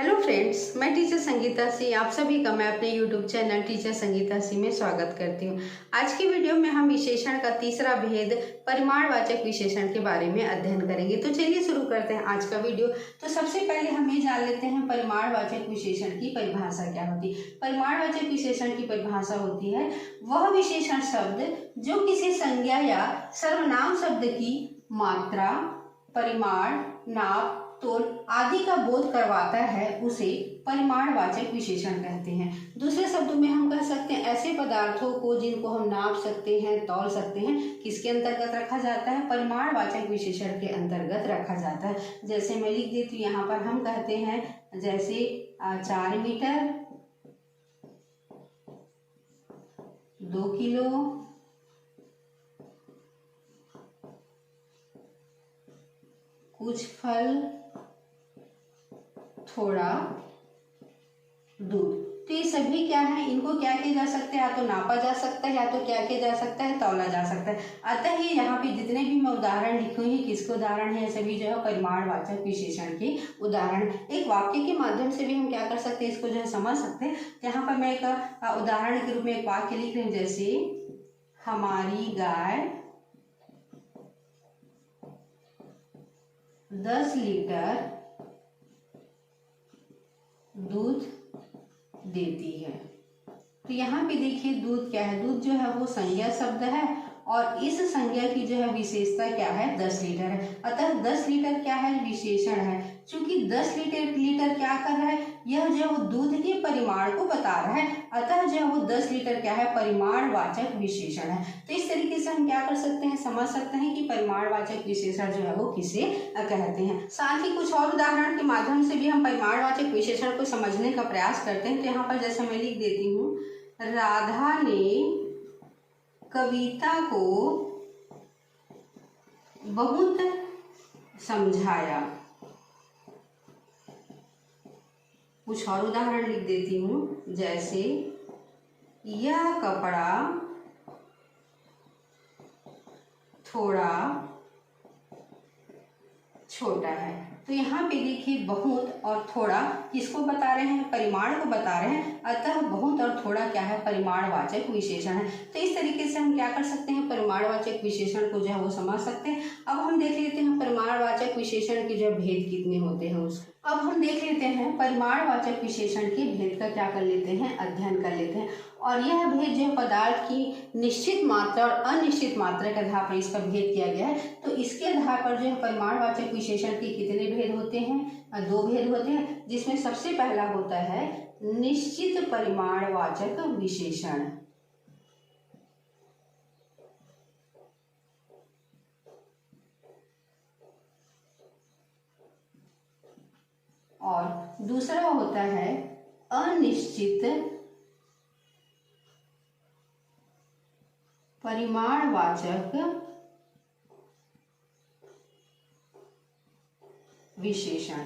Hello friends, मैं teacher Sangeeta Singh आप सभी का मैं अपने YouTube channel teacher Sangeeta Singh में स्वागत करती हूँ। आज की वीडियो में हम विशेषण का तीसरा भेद परिमाणवाचक विशेषण के बारे में अध्ययन करेंगे। तो चलिए शुरू करते हैं आज का वीडियो। तो सबसे पहले हम ये जान लेते हैं परिमाणवाचक विशेषण की परिभाषा क्या होती है। परिमाणवाचक विशेषण की परिभाषा होती है वह विशेषण शब्द जो किसी संज्ञा या सर्वनाम शब्द की मात्रा, परिमाण, नाप, तोल आदि का बोध करवाता है उसे परिमाणवाचक विशेषण कहते हैं। दूसरे शब्दों में हम कह सकते हैं ऐसे पदार्थों को जिनको हम नाप सकते हैं, तौल सकते हैं, किसके अंतर्गत रखा जाता है? परिमाणवाचक विशेषण के अंतर्गत रखा जाता है। जैसे मैं लिख देती हूँ यहाँ पर, हम कहते हैं जैसे 4 मीटर, 2 किलो, कुछ फल, थोड़ा दूध। तो ये सभी क्या है, इनको क्या किया जा सकता है? या तो नापा जा सकता है, या तो क्या किया जा सकता है? तौला जा सकता है। अतः ये यहाँ पे जितने भी मैं उदाहरण लिखी हुई, किसके उदाहरण है? सभी जो है परिमाणवाचक विशेषण के उदाहरण। एक वाक्य के माध्यम से भी हम क्या कर सकते हैं, इसको जो है समझ सकते हैं। यहाँ पर मैं एक उदाहरण के रूप में एक वाक्य लिख रही हूँ, जैसे हमारी गाय 10 लीटर दूध देती है। तो यहाँ पे देखिए दूध क्या है? दूध जो है वो संज्ञा शब्द है और इस संज्ञा की जो है विशेषता क्या है? 10 लीटर है। अतः 10 लीटर क्या है? विशेषण है। चूंकि 10 लीटर क्या कर रहा है? यह जो है वो दूध के परिमाण को बता रहा है। अतः जो है वो 10 लीटर क्या है? परिमाणवाचक विशेषण है। तो इस तरीके से हम क्या कर सकते हैं, समझ सकते हैं कि परिमाणवाचक विशेषण जो है वो किसे कहते हैं। साथ ही कुछ और उदाहरण के माध्यम से भी हम परिमाणवाचक विशेषण को समझने का प्रयास करते हैं। तो यहाँ पर जैसे मैं लिख देती हूँ, राधा ने कविता को बहुत समझाया। कुछ और उदाहरण लिख देती हूँ, जैसे यह कपड़ा थोड़ा छोटा है। तो यहाँ पे देखिए बहुत और थोड़ा किसको बता रहे हैं? परिमाण को बता रहे हैं। अतः बहुत और थोड़ा क्या है? परिमाणवाचक विशेषण है। तो इस तरीके से हम क्या कर सकते हैं, परिमाणवाचक विशेषण को जो है वो समझ सकते हैं। अब हम देख लेते हैं परिमाणवाचक विशेषण के जो भेद कितने होते हैं उसको। अब हम देख लेते हैं परिमाणवाचक विशेषण के भेद का क्या कर लेते हैं, अध्ययन कर लेते हैं। और यह भेद जो पदार्थ की निश्चित मात्रा और अनिश्चित मात्रा के आधार पर इसका भेद किया गया है। तो इसके आधार पर जो है परिमाणवाचक विशेषण के कितने भेद होते हैं? 2 भेद होते हैं, जिसमें सबसे पहला होता है निश्चित परिमाणवाचक विशेषण। और दूसरा होता है अनिश्चित परिमाणवाचक विशेषण।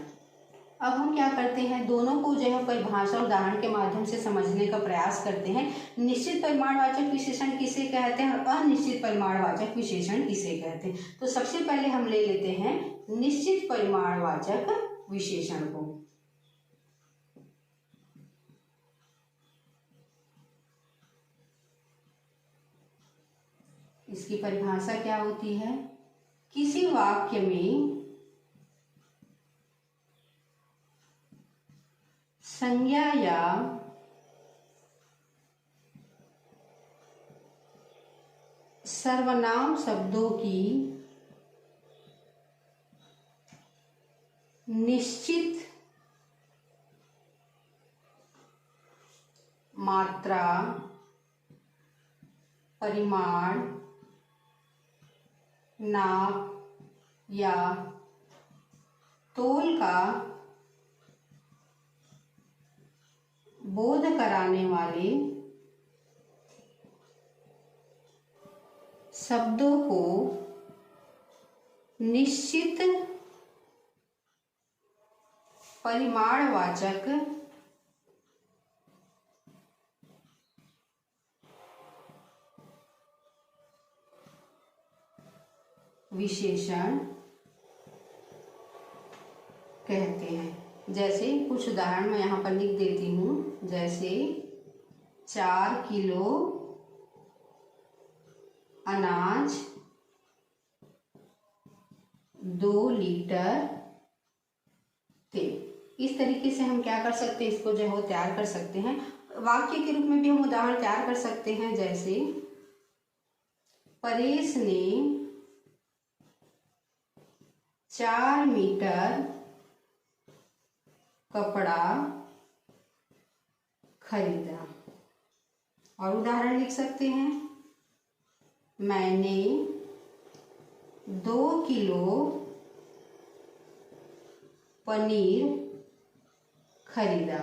अब हम क्या करते हैं, दोनों को जो है परिभाषा उदाहरण के माध्यम से समझने का प्रयास करते हैं। निश्चित परिमाणवाचक विशेषण किसे कहते हैं और अनिश्चित परिमाणवाचक विशेषण किसे कहते हैं। तो सबसे पहले हम ले लेते हैं निश्चित परिमाणवाचक विशेषण को। इसकी परिभाषा क्या होती है? किसी वाक्य में संज्ञा या सर्वनाम शब्दों की निश्चित मात्रा, परिमाण, नाप या तोल का बोध कराने वाले शब्दों को निश्चित परिमाणवाचक विशेषण कहते हैं। जैसे कुछ उदाहरण मैं यहाँ पर लिख देती हूँ, जैसे 4 किलो अनाज, 2 लीटर तेल। इस तरीके से हम क्या कर सकते हैं, इसको जो है तैयार कर सकते हैं। वाक्य के रूप में भी हम उदाहरण तैयार कर सकते हैं, जैसे परेश ने 4 मीटर कपड़ा खरीदा। और उदाहरण लिख सकते हैं, मैंने 2 किलो पनीर खरीदा।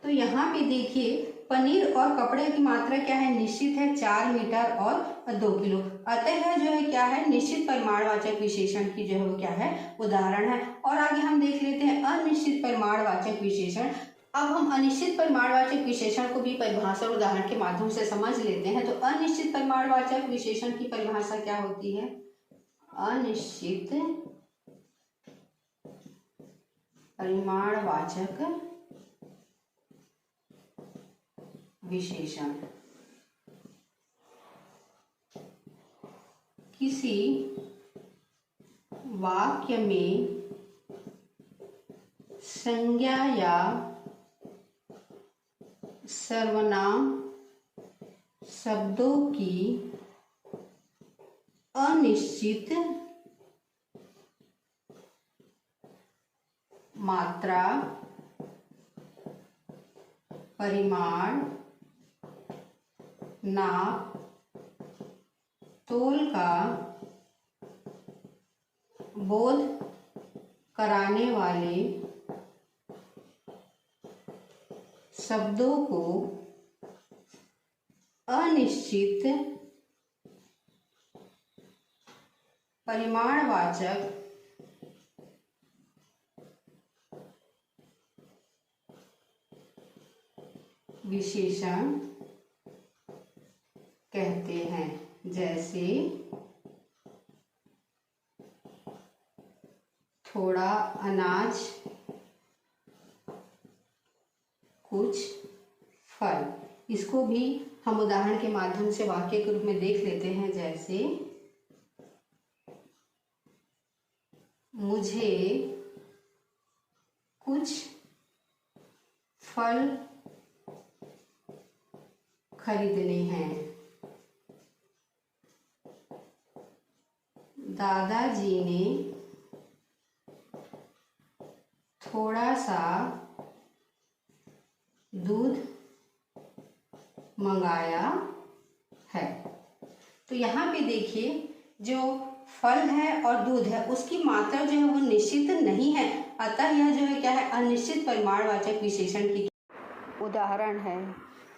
तो यहाँ पे देखिए पनीर और कपड़े की मात्रा क्या है, निश्चित है, 4 मीटर और 2 किलो। अतः यह जो है क्या है, निश्चित परिमाणवाचक विशेषण की जो है वो क्या है, उदाहरण है। और आगे हम देख लेते हैं अनिश्चित परिमाणवाचक विशेषण। अब हम अनिश्चित परिमाणवाचक विशेषण को भी परिभाषा और उदाहरण के माध्यम से समझ लेते हैं। तो अनिश्चित परिमाणवाचक विशेषण की परिभाषा क्या होती है, अनिश्चित परिमाणवाचक विशेषण किसी वाक्य में संज्ञा या सर्वनाम शब्दों की अनिश्चित मात्रा, परिमाण, नाप, तोल का बोध कराने वाले शब्दों को अनिश्चित परिमाणवाचक विशेषण कहते हैं। जैसे थोड़ा अनाज, कुछ फल। इसको भी हम उदाहरण के माध्यम से वाक्य के रूप में देख लेते हैं, जैसे मुझे कुछ फल खरीदने हैं। दादाजी ने थोड़ा सा दूध मंगाया है। तो यहाँ पे देखिए जो फल है और दूध है उसकी मात्रा जो है वो निश्चित नहीं है, अतः यह जो है क्या है, अनिश्चित परिमाणवाचक विशेषण की उदाहरण है।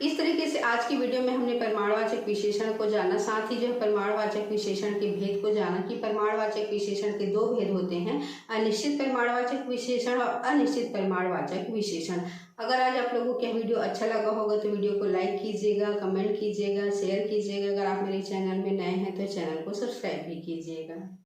इस तरीके से आज की वीडियो में हमने परिमाणवाचक विशेषण को जाना, साथ ही जो परिमाणवाचक विशेषण के भेद को जाना कि परिमाणवाचक विशेषण के 2 भेद होते हैं, अनिश्चित परिमाणवाचक विशेषण और अनिश्चित परिमाणवाचक विशेषण। अगर आज आप लोगों को यह वीडियो अच्छा लगा होगा तो वीडियो को लाइक कीजिएगा, कमेंट कीजिएगा, शेयर कीजिएगा। अगर आप मेरे चैनल में नए हैं तो चैनल को सब्सक्राइब भी कीजिएगा।